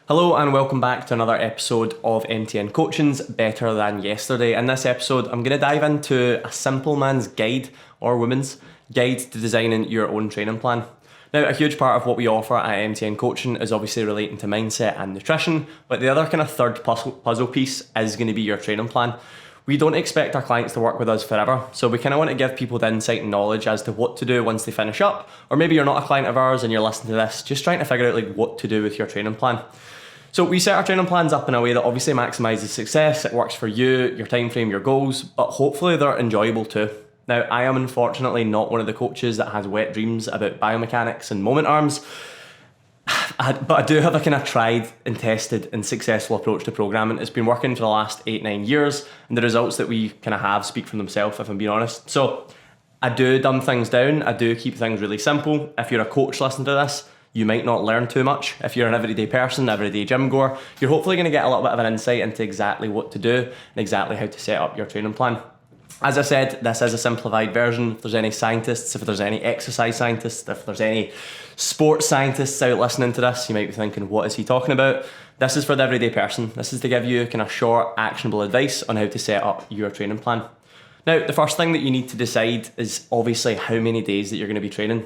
Hello and welcome back to another episode of MTN Coaching's Better Than Yesterday. In this episode, I'm going to dive into a simple man's guide or woman's guide to designing your own training plan. Now, a huge part of what we offer at MTN Coaching is obviously relating to mindset and nutrition, but the other kind of third puzzle piece is going to be your training plan. We don't expect our clients to work with us forever, so we kind of want to give people the insight and knowledge as to what to do once they finish up, or maybe you're not a client of ours and you're listening to this, just trying to figure out what to do with your training plan. So we set our training plans up in a way that obviously maximises success. It works for you, your time frame, your goals, but hopefully they're enjoyable too. Now, I am unfortunately not one of the coaches that has wet dreams about biomechanics and moment arms, but I do have a kind of tried and tested and successful approach to programming. It's been working for the last 8-9 years, and the results that we kind of have speak for themselves, if I'm being honest. So I do dumb things down. I do keep things really simple. If you're a coach listening to this, you might not learn too much. If you're an everyday person, everyday gym goer, you're hopefully going to get a little bit of an insight into exactly what to do and exactly how to set up your training plan. As I said, this is a simplified version. If there's any scientists, if there's any exercise scientists, if there's any sports scientists out listening to this, you might be thinking, what is he talking about? This is for the everyday person. This is to give you kind of short, actionable advice on how to set up your training plan. Now, the first thing that you need to decide is obviously how many days that you're going to be training.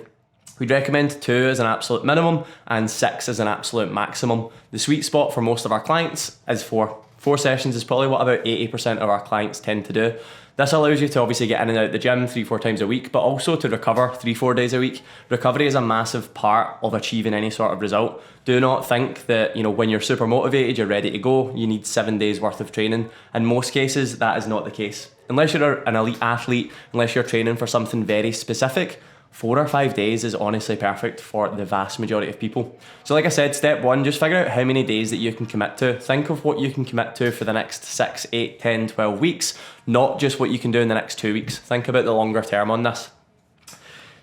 We'd recommend 2 as an absolute minimum and 6 as an absolute maximum. The sweet spot for most of our clients is 4. 4 sessions is probably what about 80% of our clients tend to do. This allows you to obviously get in and out the gym 3-4 times a week, but also to recover 3-4 days a week. Recovery is a massive part of achieving any sort of result. Do not think that, when you're super motivated, you're ready to go, you need 7 days worth of training. In most cases, that is not the case. Unless you're an elite athlete, unless you're training for something very specific, 4 or 5 days is honestly perfect for the vast majority of people. So like I said, step 1, just figure out how many days that you can commit to. Think of what you can commit to for the next 6, 8, 10, 12 weeks, not just what you can do in the next 2 weeks. Think about the longer term on this.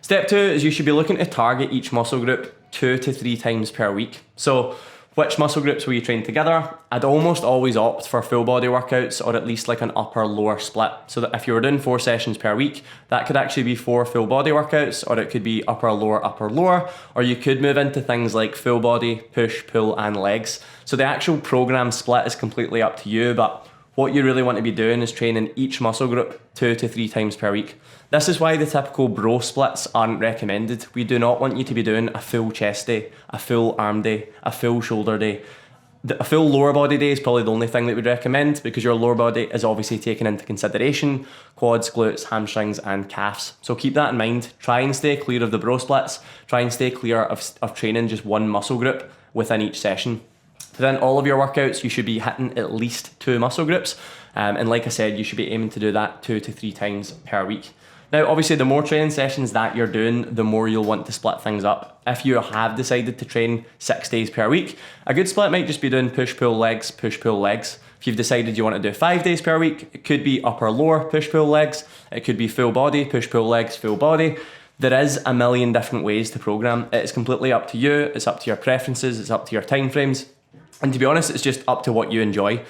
Step 2 is you should be looking to target each muscle group 2 to 3 times per week. So which muscle groups will you train together? I'd almost always opt for full body workouts or at least like an upper lower split. So that if you were doing 4 sessions per week, that could actually be 4 full body workouts, or it could be upper lower, or you could move into things like full body, push, pull and legs. So the actual program split is completely up to you, but what you really want to be doing is training each muscle group 2 to 3 times per week. This is why the typical bro splits aren't recommended. We do not want you to be doing a full chest day, a full arm day, a full shoulder day. A full lower body day is probably the only thing that we'd recommend, because your lower body is obviously taken into consideration quads, glutes, hamstrings and calves. So keep that in mind. Try and stay clear of the bro splits. Try and stay clear of training just one muscle group within each session. Within all of your workouts, you should be hitting at least 2 muscle groups. And like I said, you should be aiming to do that 2 to 3 times per week. Now, obviously, the more training sessions that you're doing, the more you'll want to split things up. If you have decided to train 6 days per week, a good split might just be doing push-pull legs, push-pull legs. If you've decided you want to do 5 days per week, it could be upper-lower push-pull legs. It could be full body, push-pull legs, full body. There is a million different ways to program. It's completely up to you. It's up to your preferences. It's up to your time frames. And to be honest, it's just up to what you enjoy.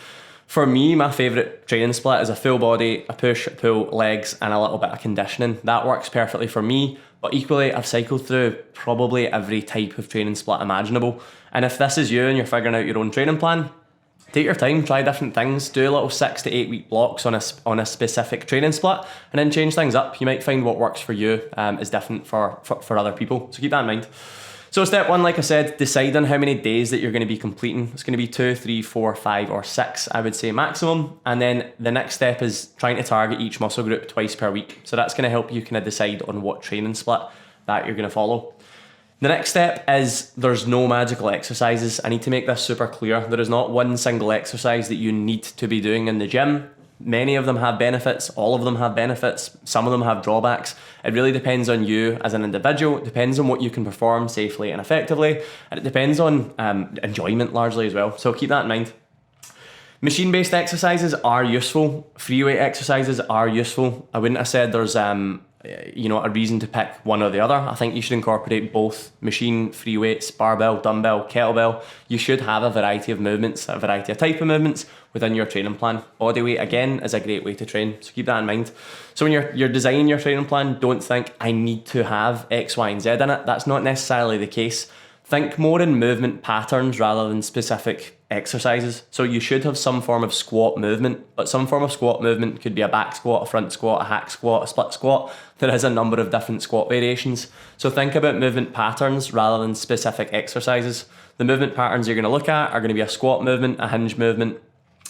For me, my favourite training split is a full body, a push, pull, legs, and a little bit of conditioning. That works perfectly for me, but equally, I've cycled through probably every type of training split imaginable. And if this is you and you're figuring out your own training plan, take your time, try different things, do a little 6 to 8 week blocks on a specific training split, and then change things up. You might find what works for you is different for other people, so keep that in mind. So step 1, like I said, decide on how many days that you're going to be completing. It's going to be 2, 3, 4, 5 or 6, I would say maximum. And then the next step is trying to target each muscle group twice per week. So that's going to help you kind of decide on what training split that you're going to follow. The next step is there's no magical exercises. I need to make this super clear. There is not one single exercise that you need to be doing in the gym. Many of them have benefits, all of them have benefits, some of them have drawbacks. It really depends on you as an individual. It depends on what you can perform safely and effectively, and it depends on enjoyment largely as well. So keep that in mind. Machine-based exercises are useful. Free weight exercises are useful. I wouldn't have said there's a reason to pick one or the other. I think you should incorporate both machine, free weights, barbell, dumbbell, kettlebell. You should have a variety of movements, a variety of type of movements within your training plan. Body weight, again, is a great way to train, so keep that in mind. So when you're designing your training plan, don't think, I need to have X, Y, and Z in it. That's not necessarily the case. Think more in movement patterns rather than specific exercises. So you should have some form of squat movement, but some form of squat movement could be a back squat, a front squat, a hack squat, a split squat. There is a number of different squat variations. So think about movement patterns rather than specific exercises. The movement patterns you're going to look at are going to be a squat movement, a hinge movement,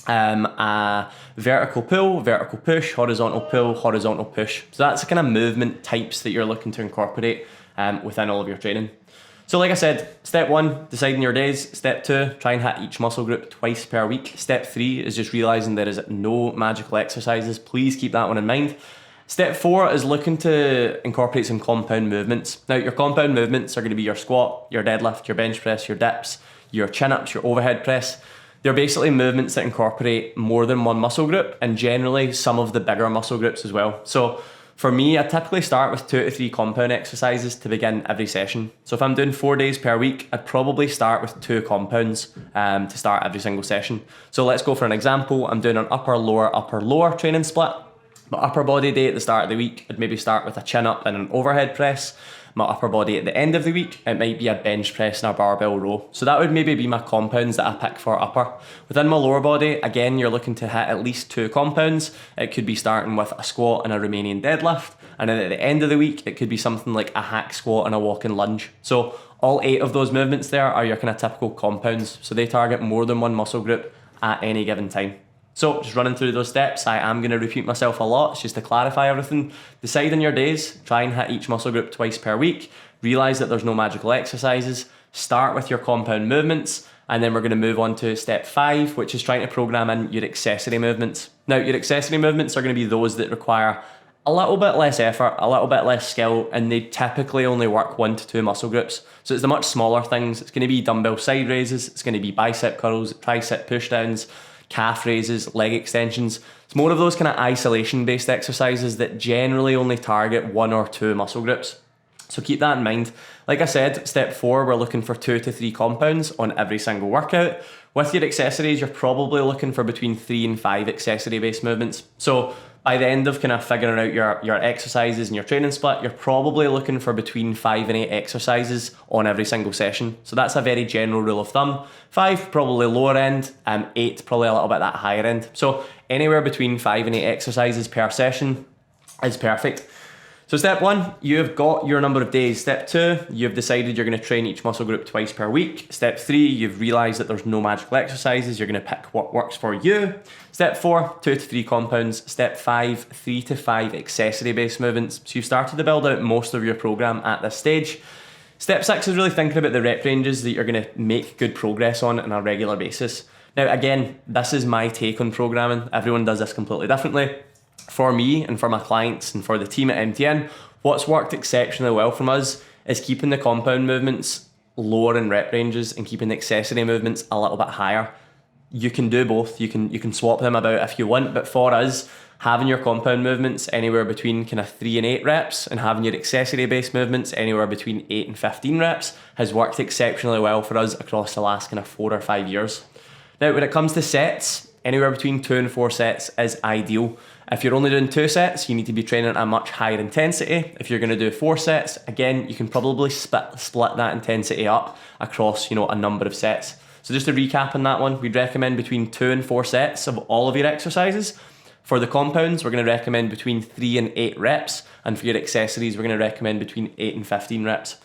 a vertical pull, vertical push, horizontal pull, horizontal push. So that's the kind of movement types that you're looking to incorporate within all of your training. So like I said, step 1, deciding your days. Step 2, try and hit each muscle group twice per week. Step 3 is just realizing there is no magical exercises. Please keep that one in mind. Step 4 is looking to incorporate some compound movements. Now, your compound movements are going to be your squat, your deadlift, your bench press, your dips, your chin-ups, your overhead press. They're basically movements that incorporate more than one muscle group and generally some of the bigger muscle groups as well. So for me, I typically start with 2 to 3 compound exercises to begin every session. So if I'm doing 4 days per week, I'd probably start with 2 compounds to start every single session. So let's go for an example. I'm doing an upper, lower training split. My upper body day at the start of the week, I'd maybe start with a chin up and an overhead press. My upper body at the end of the week, it might be a bench press and a barbell row. So that would maybe be my compounds that I pick for upper. Within my lower body, again, you're looking to hit at least 2 compounds. It could be starting with a squat and a Romanian deadlift. And then at the end of the week, it could be something like a hack squat and a walking lunge. So all 8 of those movements there are your kind of typical compounds. So they target more than one muscle group at any given time. So just running through those steps, I am going to repeat myself a lot. It's just to clarify everything. Decide on your days, try and hit each muscle group twice per week. Realize that there's no magical exercises. Start with your compound movements. And then we're going to move on to step 5, which is trying to program in your accessory movements. Now, your accessory movements are going to be those that require a little bit less effort, a little bit less skill, and they typically only work 1 to 2 muscle groups. So it's the much smaller things. It's going to be dumbbell side raises. It's going to be bicep curls, tricep push downs, calf raises, leg extensions. It's more of those kind of isolation based exercises that generally only target 1 or 2 muscle groups. So keep that in mind. Like I said, step 4, we're looking for 2 to 3 compounds on every single workout. With your accessories, you're probably looking for between 3 and 5 accessory based movements. So by the end of kind of figuring out your exercises and your training split, you're probably looking for between 5 and 8 exercises on every single session. So that's a very general rule of thumb. 5 probably lower end, 8 probably a little bit that higher end. So anywhere between 5 and 8 exercises per session is perfect. So step 1, you've got your number of days. Step 2, you've decided you're going to train each muscle group twice per week. Step 3, you've realised that there's no magical exercises. You're going to pick what works for you. Step 4, 2 to 3 compounds. Step 5, 3 to 5 accessory based movements. So you've started to build out most of your program at this stage. Step 6 is really thinking about the rep ranges that you're going to make good progress on a regular basis. Now again, this is my take on programming. Everyone does this completely differently. For me and for my clients and for the team at MTN, what's worked exceptionally well from us is keeping the compound movements lower in rep ranges and keeping the accessory movements a little bit higher. You can do both. You can swap them about if you want, but for us, having your compound movements anywhere between kind of 3 and 8 reps and having your accessory based movements anywhere between 8 and 15 reps has worked exceptionally well for us across the last kind of 4 or 5 years. Now, when it comes to sets, anywhere between 2 and 4 sets is ideal. If you're only doing 2 sets, you need to be training at a much higher intensity. If you're going to do 4 sets, again, you can probably split that intensity up across, a number of sets. So just to recap on that one, we'd recommend between 2 and 4 sets of all of your exercises. For the compounds, we're going to recommend between 3 and 8 reps. And for your accessories, we're going to recommend between 8 and 15 reps.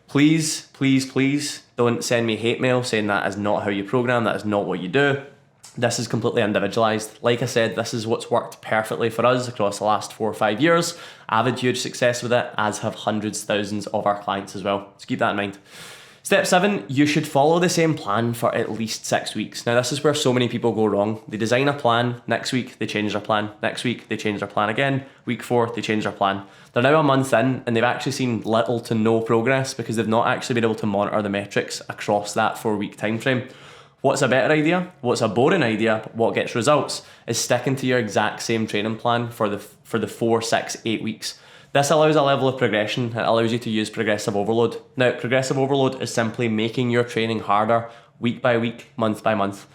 Please, please, please don't send me hate mail saying that is not how you program, that is not what you do. This is completely individualized. Like I said, this is what's worked perfectly for us across the last 4 or 5 years. I've had huge success with it, as have hundreds, thousands of our clients as well. So keep that in mind. Step 7, you should follow the same plan for at least 6 weeks. Now, this is where so many people go wrong. They design a plan, next week they change their plan, next week they change their plan again, week 4 they change their plan. They're now a month in and they've actually seen little to no progress because they've not actually been able to monitor the metrics across that 4-week time frame. What's a better idea? What's a boring idea? But what gets results is sticking to your exact same training plan for the 4, 6, 8 weeks. This allows a level of progression. It allows you to use progressive overload. Now, progressive overload is simply making your training harder week by week, month by month.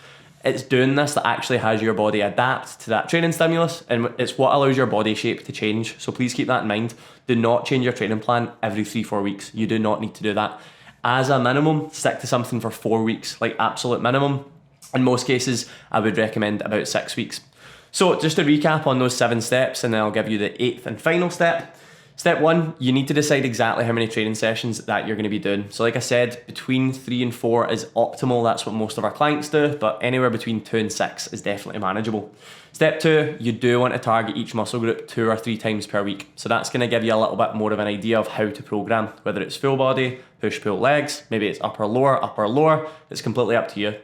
It's doing this that actually has your body adapt to that training stimulus, and it's what allows your body shape to change. So please keep that in mind. Do not change your training plan every 3-4 weeks. You do not need to do that. As a minimum, stick to something for 4 weeks, like absolute minimum. In most cases, I would recommend about 6 weeks. So just to recap on those 7 steps, and then I'll give you the 8th and final step. Step 1, you need to decide exactly how many training sessions that you're going to be doing. So like I said, between 3 and 4 is optimal. That's what most of our clients do, but anywhere between 2 and 6 is definitely manageable. Step 2, you do want to target each muscle group 2 or 3 times per week. So that's going to give you a little bit more of an idea of how to program, whether it's full body, push, pull, legs, maybe it's upper, lower. It's completely up to you.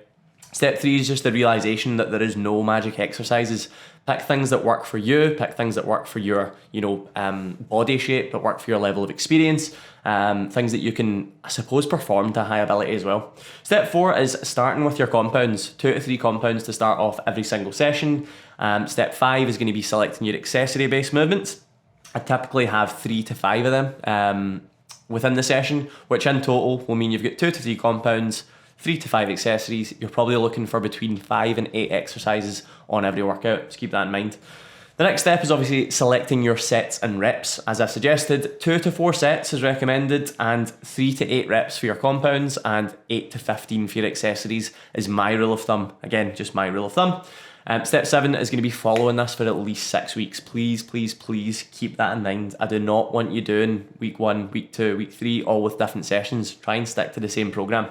Step 3 is just the realization that there is no magic exercises. Pick things that work for you, pick things that work for your, body shape, that work for your level of experience, things that you can, I suppose, perform to high ability as well. Step 4 is starting with your compounds, 2 to 3 compounds to start off every single session. Step 5 is going to be selecting your accessory-based movements. I typically have 3 to 5 of them within the session, which in total will mean you've got 2 to 3 compounds, 3 to 5 accessories. You're probably looking for between 5 and 8 exercises on every workout, so keep that in mind. The next step is obviously selecting your sets and reps. As I suggested, 2 to 4 sets is recommended, and 3 to 8 reps for your compounds and 8 to 15 for your accessories is my rule of thumb. Again, just my rule of thumb. Step 7 is going to be following this for at least 6 weeks. Please keep that in mind. I do not want you doing week 1, week 2, week 3, all with different sessions. Try and stick to the same program.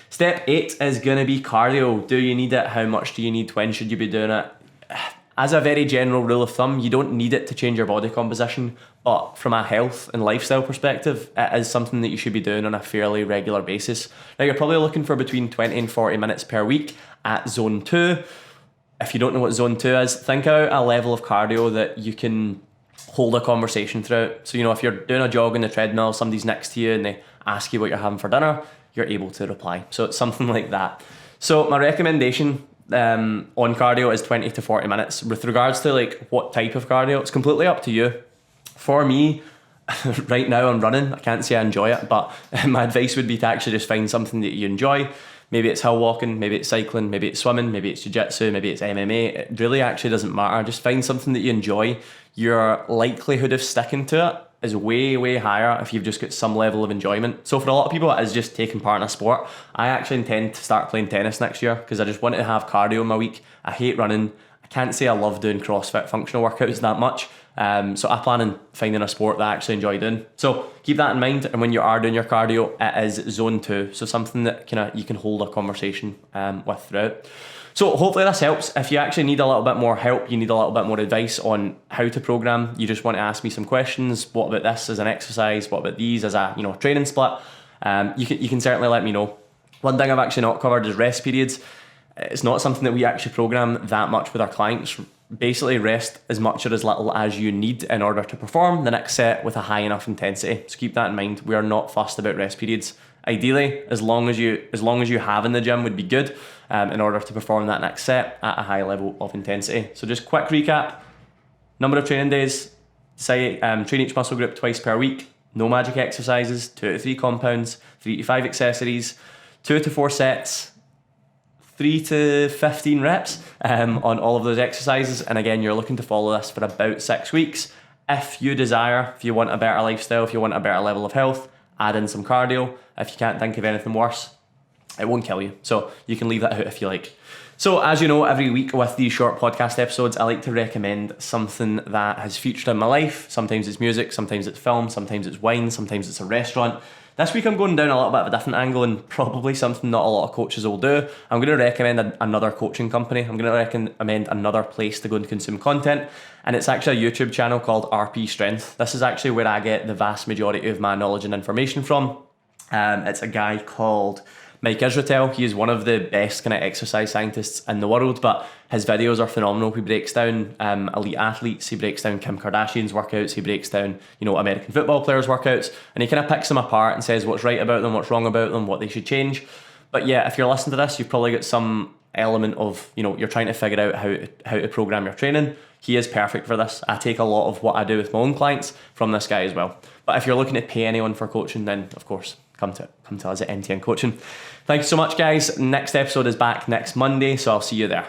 Step 8 is going to be cardio. Do you need it? How much do you need? When should you be doing it? As a very general rule of thumb, you don't need it to change your body composition, but from a health and lifestyle perspective, it is something that you should be doing on a fairly regular basis. Now, you're probably looking for between 20 and 40 minutes per week at zone 2. If you don't know what zone 2 is, think out a level of cardio that you can hold a conversation throughout. So, if you're doing a jog on the treadmill, somebody's next to you and they ask you what you're having for dinner, you're able to reply. So it's something like that. So my recommendation on cardio is 20 to 40 minutes. With regards to what type of cardio, it's completely up to you. For me, right now I'm running. I can't say I enjoy it, but my advice would be to actually just find something that you enjoy. Maybe it's hill walking, maybe it's cycling, maybe it's swimming, maybe it's jiu-jitsu, maybe it's MMA. It really actually doesn't matter. Just find something that you enjoy. Your likelihood of sticking to it is way higher if you've just got some level of enjoyment. So for a lot of people, it is just taking part in a sport. I actually intend to start playing tennis next year because I just wanted to have cardio in my week. I hate running. I can't say I love doing CrossFit functional workouts that much. So I plan on finding a sport that I actually enjoy doing. So keep that in mind, and when you are doing your cardio, it is zone 2. So something that you can hold a conversation with throughout. So hopefully this helps. If you actually need a little bit more help, you need a little bit more advice on how to program, you just want to ask me some questions. What about this as an exercise? What about these as a training split? You can certainly let me know. One thing I've actually not covered is rest periods. It's not something that we actually program that much with our clients. Basically, rest as much or as little as you need in order to perform the next set with a high enough intensity. So keep that in mind. We are not fussed about rest periods. Ideally, as long as you have in the gym would be good in order to perform that next set at a high level of intensity. So just quick recap: number of training days, train each muscle group twice per week, no magic exercises, 2 to 3 compounds, 3 to 5 accessories, 2 to 4 sets, 3 to 15 reps on all of those exercises. And again, you're looking to follow this for about 6 weeks. If you want a better lifestyle, if you want a better level of health, add in some cardio. If you can't think of anything worse, it won't kill you. So you can leave that out if you like. So as you know, every week with these short podcast episodes, I like to recommend something that has featured in my life. Sometimes it's music, sometimes it's film, sometimes it's wine, sometimes it's a restaurant. This week I'm going down a little bit of a different angle and probably something not a lot of coaches will do. I'm going to recommend another coaching company. I'm going to recommend another place to go and consume content. And it's actually a YouTube channel called RP Strength. This is actually where I get the vast majority of my knowledge and information from. It's a guy called Mike Israetel. He is one of the best kind of exercise scientists in the world, but his videos are phenomenal. He breaks down elite athletes, he breaks down Kim Kardashian's workouts, he breaks down, American football players' workouts, and he kind of picks them apart and says what's right about them, what's wrong about them, what they should change. But yeah, if you're listening to this, you've probably got some element of, you're trying to figure out how to program your training. He is perfect for this. I take a lot of what I do with my own clients from this guy as well. But if you're looking to pay anyone for coaching, then of course, come to us at NTN Coaching. Thank you so much, guys. Next episode is back next Monday, so I'll see you there.